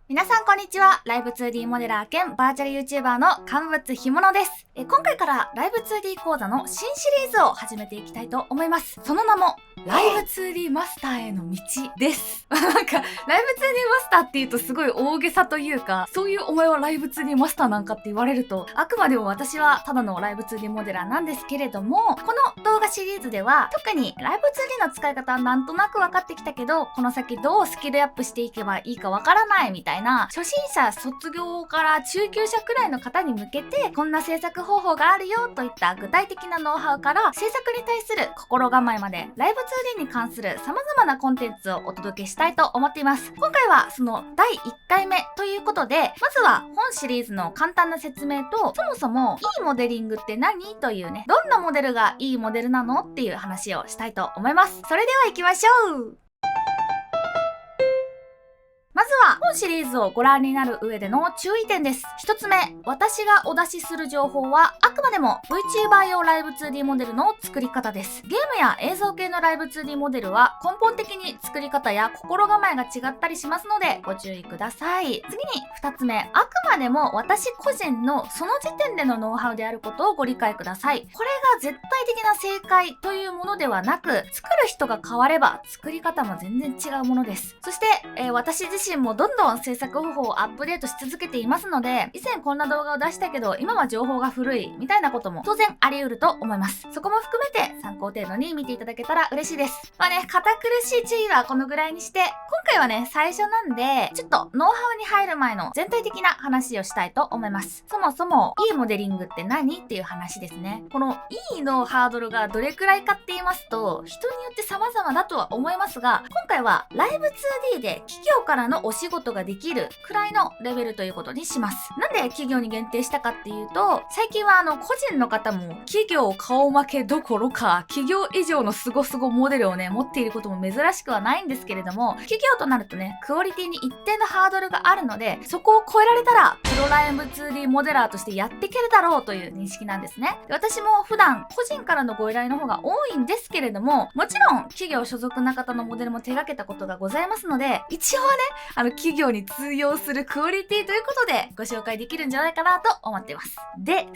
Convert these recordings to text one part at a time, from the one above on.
皆さんこんにちは。ライブ 2D モデラー兼バーチャル YouTuber の乾物ひものです。今回からライブ 2D 講座の新シリーズを始めていきたいと思います。その名もライブ 2D マスターへの道です。なんかライブ 2D マスターって言うとすごい大げさというか、そういうお前はライブ 2D マスターなんかって言われると、あくまでも私はただのライブ 2D モデラーなんですけれども、この動画シリーズでは特にライブ 2D の使い方はなんとなく分かってきたけど、この先どうスキルアップしていけばいいか分からないみたいな、初心者卒業から中級者くらいの方に向けて、こんな制作方法があるよといった具体的なノウハウから制作に対する心構えまで、ライブ 2D に関する様々なコンテンツをお届けしたいと思っています。今回はその第1回目ということで、まずは本シリーズの簡単な説明と、そもそもいいモデリングって何というね、どんなモデルがいいモデルなのっていう話をしたいと思います。それでは行きましょう。まずは本シリーズをご覧になる上での注意点です。一つ目、私がお出しする情報はあくまでも VTuber 用ライブ 2D モデルの作り方です。ゲームや映像系のライブ 2D モデルは根本的に作り方や心構えが違ったりしますのでご注意ください。次に二つ目、あくまでも私個人のその時点でのノウハウであることをご理解ください。これが絶対的な正解というものではなく、作る人が変われば作り方も全然違うものです。そして、私自身もどんどん制作方法をアップデートし続けていますので、以前こんな動画を出したけど今は情報が古いみたいなことも当然あり得ると思います。そこも含めて参考程度に見ていただけたら嬉しいです。まあね、堅苦しい注意はこのぐらいにして、今回はね、最初なんでちょっとノウハウに入る前の全体的な話をしたいと思います。そもそもいいモデリングって何っていう話ですね。このいいのハードルがどれくらいかって言いますと、人によって様々だとは思いますが、今回はライブ 2D で企業からのお仕事ができるくらいのレベルということにします。なんで企業に限定したかっていうと、最近は個人の方も企業顔負けどころか企業以上のスゴスゴモデルをね持っていることも珍しくはないんですけれども、企業となるとねクオリティに一定のハードルがあるので、そこを超えられたらプロライブ 2D モデラーとしてやっていけるだろうという認識なんですね。で、私も普段個人からのご依頼の方が多いんですけれども、もちろん企業所属な方のモデルも手掛けたことがございますので、一応はね企業に通用するクオリティということでご紹介できるんじゃないかなと思っています。で、先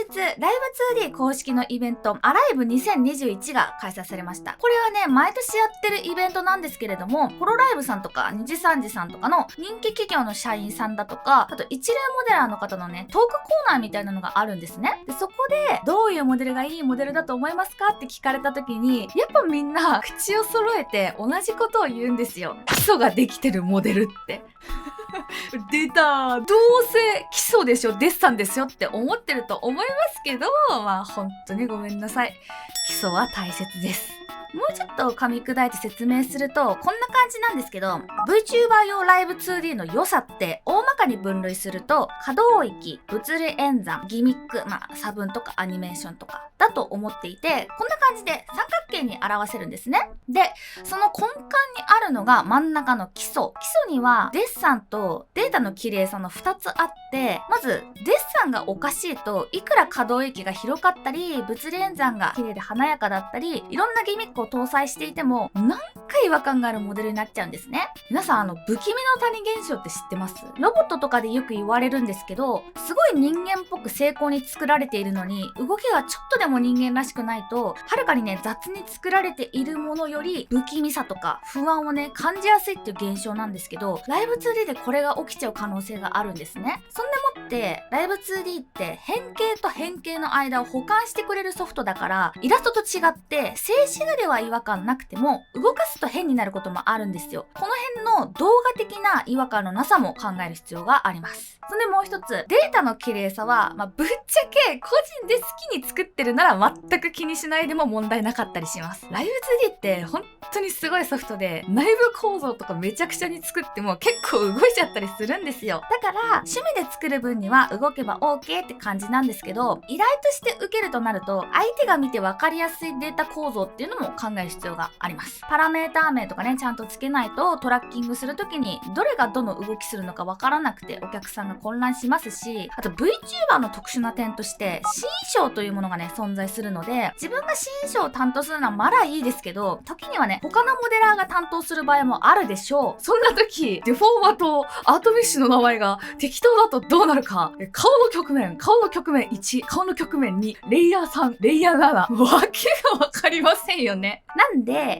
日ライブ 2D 公式のイベントアライブ2021が開催されました。これはね毎年やってるイベントなんですけれども、プロライブさんとか2次3次さんとかの人気企業の社員さんだとか、あと一流モデラーの方のねトークコーナーみたいなのがあるんですね。で、そこでどういうモデルがいいモデルだと思いますかって聞かれた時に、やっぱみんな口を揃えて同じことを言うんですよ。基礎ができてるモデルって出た、どうせ基礎でしょ、デッサンですよって思ってると思いますけど、まあ本当にごめんなさい。基礎は大切です。もうちょっと噛み砕いて説明するとこんな感じなんですけど、 VTuber 用ライブ 2D の良さって大まかに分類すると、可動域、物理演算、ギミック、差分とかアニメーションとかだと思っていて、こんな感じで三角形に表せるんですね。で、その根幹にあるのが真ん中の基礎。基礎にはデッサンとデータの綺麗さの2つあって、まずデッサンがおかしいといくら可動域が広かったり物理演算が綺麗で華やかだったり、いろんなギミックを搭載していてもなんか違和感があるモデルになっちゃうんですね。皆さん不気味の谷現象って知ってます？ロボットとかでよく言われるんですけど、すごい人間っぽく精巧に作られているのに動きがちょっとでも人間らしくないと、はるかにね雑に作られているものより不気味さとか不安をね感じやすいっていう現象なんですけど、ライブ 2D でこれが起きちゃう可能性があるんですね。そんでもってライブ 2D って変形と変形の間を補完してくれるソフトだから、イラストと違って静止画では違和感なくても動かすと変になることもあるんですよ。この辺の動画的な違和感のなさも考える必要があります。そんでもう一つ、データの綺麗さは、ぶっちゃけ個人で好きに作ってるなら全く気にしないでも問題なかったりします。ライブ 2D って本当にすごいソフトで、内部構造とかめちゃくちゃに作っても結構動いちゃったりするんですよ。だから趣味で作る分分には動けば OK って感じなんですけど、依頼として受けるとなると、相手が見て分かりやすいデータ構造っていうのも考える必要があります。パラメーター名とかね、ちゃんとつけないとトラッキングするときにどれがどの動きするのか分からなくてお客さんが混乱しますし、あと VTuber の特殊な点として新衣装というものがね存在するので、自分が新衣装を担当するのはまだいいですけど、時にはね他のモデラーが担当する場合もあるでしょう。そんな時デフォーマとアートメッシュの名前が適当だとどうなるか。顔の曲面1、顔の曲面2、レイヤー3、レイヤー7、わけがわかりませんよね。なんで綺麗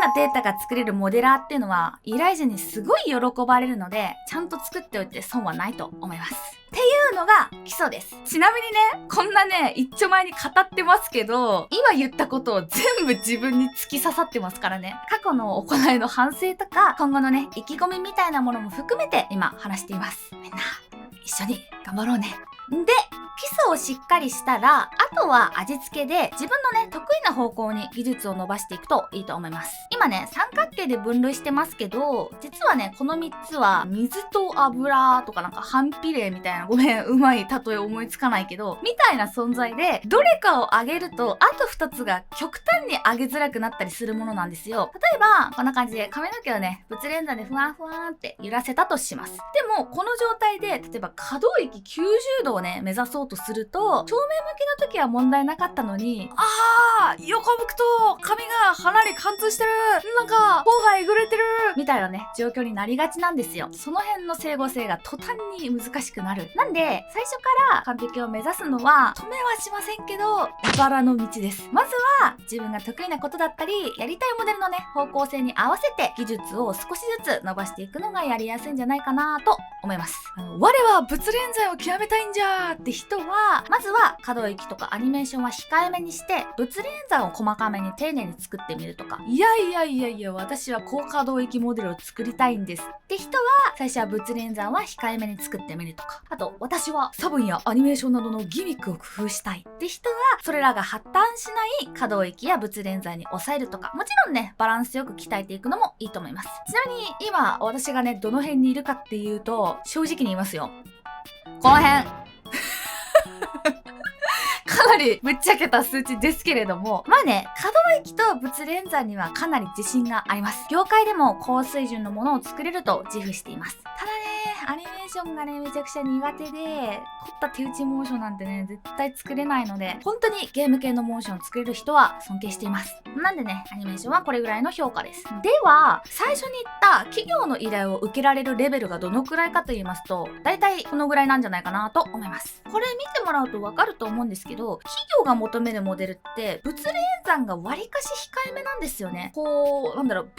なデータが作れるモデラーっていうのは依頼者にすごい喜ばれるので、ちゃんと作っておいて損はないと思います。っていうのが基礎です。ちなみにね、こんなね、一丁前に語ってますけど、今言ったことを全部自分に突き刺さってますからね。過去の行いの反省とか、今後のね、意気込みみたいなものも含めて今話しています。みんな、一緒に頑張ろうね。で、基礎をしっかりしたら、あとは味付けで自分のね、得意な方向に技術を伸ばしていくといいと思います。今ね、三角形で分類してますけど、実はね、この3つは水と油とかなんか反比例みたいな、ごめん、うまい例え思いつかないけど、みたいな存在で、どれかを上げると、あと2つが極端に上げづらくなったりするものなんですよ。例えば、こんな感じで髪の毛をね、物連鎖でふわんふわんって揺らせたとします。でも、この状態で、例えば可動域90度をね、目指そうとすると、正面向きの時は問題なかったのに、横向くと髪が鼻に貫通してる、なんか頬がえぐれてるみたいなね状況になりがちなんですよ。その辺の整合性が途端に難しくなる。なんで最初から完璧を目指すのは止めはしませんけど茨の道です。まずは自分が得意なことだったりやりたいモデルのね方向性に合わせて技術を少しずつ伸ばしていくのがやりやすいんじゃないかなと思います。我は物連鎖を極めたいんじゃーって人は、まずは可動域とかアニメーションは控えめにして物連鎖を細かめに丁寧に作ってみるとか、いや私は高可動域モデルを作りたいんですって人は最初は物連鎖は控えめに作ってみるとか、あと私は差分やアニメーションなどのギミックを工夫したいって人はそれらが破綻しない可動域や物連鎖に抑えるとか、もちろんねバランスよく鍛えていくのもいいと思います。ちなみに今私がねどの辺にいるかっていうと、正直に言いますよ、この辺かなりぶっちゃけた数値ですけれども、まあね、可動域と物連鎖にはかなり自信があります。業界でも高水準のものを作れると自負しています。ただね、アニメーションがねめちゃくちゃ苦手で、凝った手打ちモーションなんてね絶対作れないので、本当にゲーム系のモーションを作れる人は尊敬しています。なんでね、アニメーションはこれぐらいの評価です。では、最初に言った企業の依頼を受けられるレベルがどのくらいかと言いますと、だいたいこのぐらいなんじゃないかなと思います。これ見てもらうとわかると思うんですけど、企業が求めるモデルって物連算がわりかし控えめなんですよね。こう、物理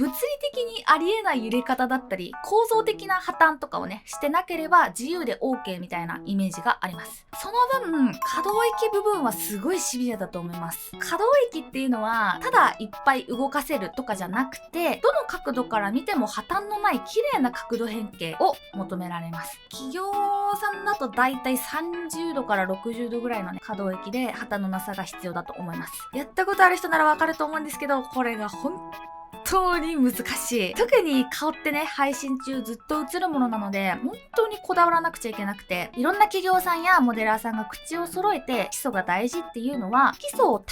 的にありえない揺れ方だったり、構造的な破綻とかをね、してなければ自由で OK みたいなイメージがあります。その分、可動域部分はすごいシビアだと思います。可動域っていうのは、ただいっぱい動かせるとかじゃなくて、どの角度から見ても破綻のない綺麗な角度変形を求められます。企業さんだとだいたい30度から60度ぐらいのね、可動域で破綻のなさが必要だと思います。やったことある人ならわかると思うんですけど、これが本当に難しい。特に顔ってね、配信中ずっと映るものなので、本当にこだわらなくちゃいけなくて、いろんな企業さんやモデラーさんが口を揃えて基礎が大事っていうのは、基礎を保っ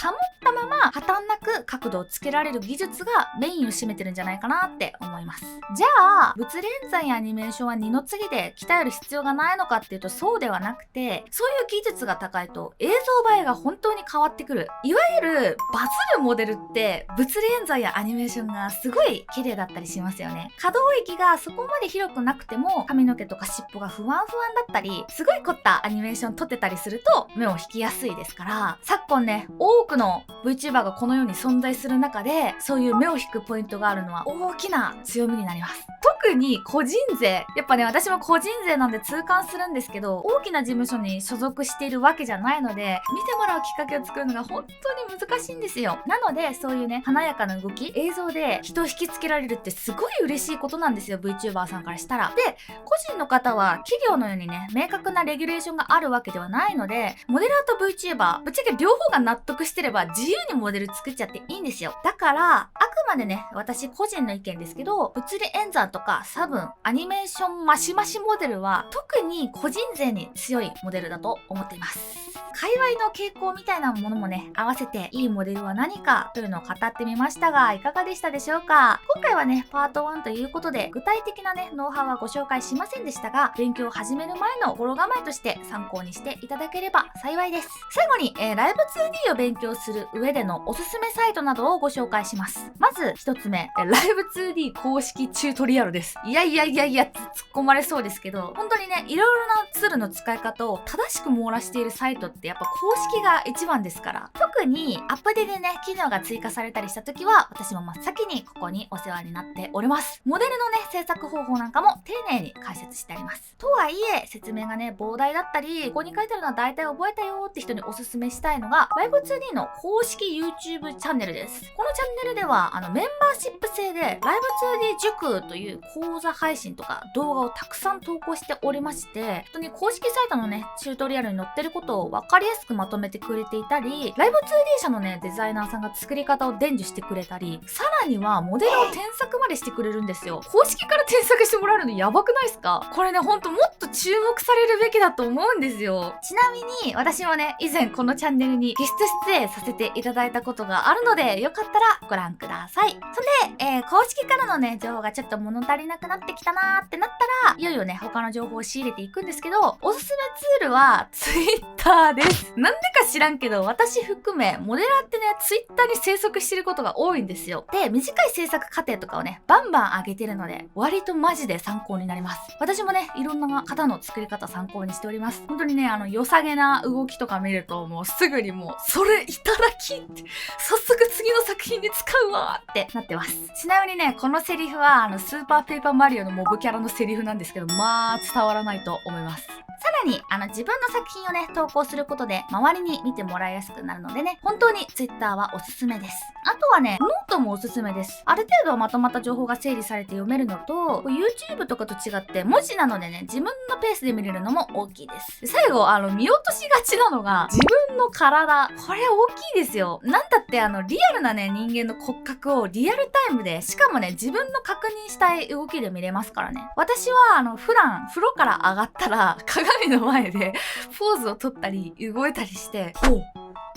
たまま破綻なく角度をつけられる技術がメインを占めてるんじゃないかなって思います。じゃあ、物連算やアニメーションは二の次で鍛える必要がないのかっていうとそうではなくて、そういう技術が高いと映像映えが本当に変わってくる。いわゆるバズるモデルって物連算やアニメーションがすごい綺麗だったりしますよね。可動域がそこまで広くなくても髪の毛とか尻尾が不安不安だったり、すごい凝ったアニメーション撮ってたりすると目を引きやすいですから、昨今ね、多くの VTuber がこの世に存在する中で、そういう目を引くポイントがあるのは大きな強みになります。特に個人税、やっぱね、私も個人税なんで痛感するんですけど、大きな事務所に所属しているわけじゃないので、見てもらうきっかけを作るのが本当に難しいんですよ。なので、そういうね、華やかな動き、映像でで人を引きつけられるってすごい嬉しいことなんですよ、 VTuber さんからしたら。で、個人の方は企業のようにね、明確なレギュレーションがあるわけではないので、モデラーと VTuber、ぶっちゃけ両方が納得してれば自由にモデル作っちゃっていいんですよ。だから、あくまでね、私個人の意見ですけど、物理演算とか差分、アニメーションマシマシモデルは特に個人勢に強いモデルだと思っています。界隈の傾向みたいなものもね、合わせていいモデルは何かというのを語ってみましたが、いかがでしたでしょうか。今回はね、パート1ということで、具体的なね、ノウハウはご紹介しませんでしたが、勉強を始める前の心構えとして参考にしていただければ幸いです。最後に、ライブ 2D を勉強する上でのおすすめサイトなどをご紹介します。まず一つ目、ライブ 2D 公式チュートリアルです。いや突っ込まれそうですけど、本当にね、いろいろなツールの使い方を正しく網羅しているサイトってやっぱ公式が一番ですから。特にアプリでね、機能が追加されたりした時は、私も真っ先にここにお世話になっております。モデルのね、制作方法なんかも丁寧に解説してあります。とはいえ、説明がね、膨大だったり、ここに書いてあるのは大体覚えたよって人におすすめしたいのが、Live2D の公式 YouTube チャンネルです。このチャンネルでは、メンバーシップ制で Live2D 塾という講座配信とか動画をたくさん投稿しておりまして、本当に公式サイトのね、チュートリアルに載ってることを分かりやすくまとめてくれていたり、Live2D 社のね、デザイナーさんが作り方を伝授してくれたり、さらにはモデルを添削までしてくれるんですよ。公式から添削してもらえるのやばくないですか？これね、ほんともっと注目されるべきだと思うんですよ。ちなみに、私もね、以前このチャンネルにゲスト出演させていただいたことがあるので、よかったらご覧ください。それで、公式からのね、情報がちょっと物足りなくなってきたなーってなったら、いよいよね、他の情報を仕入れていくんですけど、おすすめツールは Twitter です。なんでか知らんけど、私含め、モデラーってね、Twitter に生息してることが多いんですよ。で、短い制作過程とかをね、バンバン上げてるので、割とマジで参考になります。私もね、いろんな方の作り方参考にしております。本当にね、良さげな動きとか見ると、もうすぐにもう、それいただきって、早速次の作品に使うわーってなってます。ちなみにね、このセリフは、スーパーペーパーマリオのモブキャラのセリフなんですけど、まあ、伝わらないと思います。さらに、自分の作品をね、投稿することで、周りに見てもらいやすくなるのでね、本当に Twitter はおすすめです。あとはね、ノートもおすすめです。ある程度まとまった情報が整理されて読めるのと、YouTube とかと違って文字なのでね、自分のペースで見れるのも大きいです。最後、見落としがちなのが、自分の体。これ大きいですよ。なんだってリアルなね、人間の骨格をリアルタイムで、しかもね、自分の確認したい動きで見れますからね。私は、普段、風呂から上がったら、鏡の前で、ポーズを取ったり、動いたりして、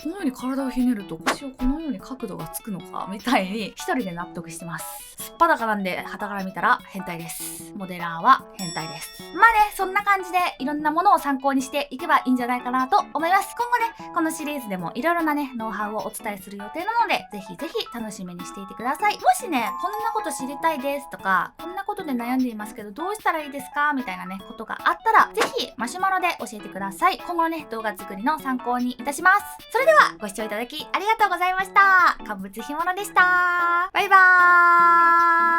このように体をひねると腰をこのように角度がつくのかみたいに一人で納得してます。すっぱだかなんで傍から見たら変態です。モデラーは変態です。まあね、そんな感じでいろんなものを参考にしていけばいいんじゃないかなと思います。今後ね、このシリーズでもいろいろなね、ノウハウをお伝えする予定なので、ぜひぜひ楽しみにしていてください。もしね、こんなこと知りたいですとか、こんなことで悩んでいますけどどうしたらいいですかみたいなね、ことがあったら、ぜひマシュマロで教えてください。今後のね、動画作りの参考にいたします。それではご視聴いただきありがとうございました。乾物干物でした。バイバーイ。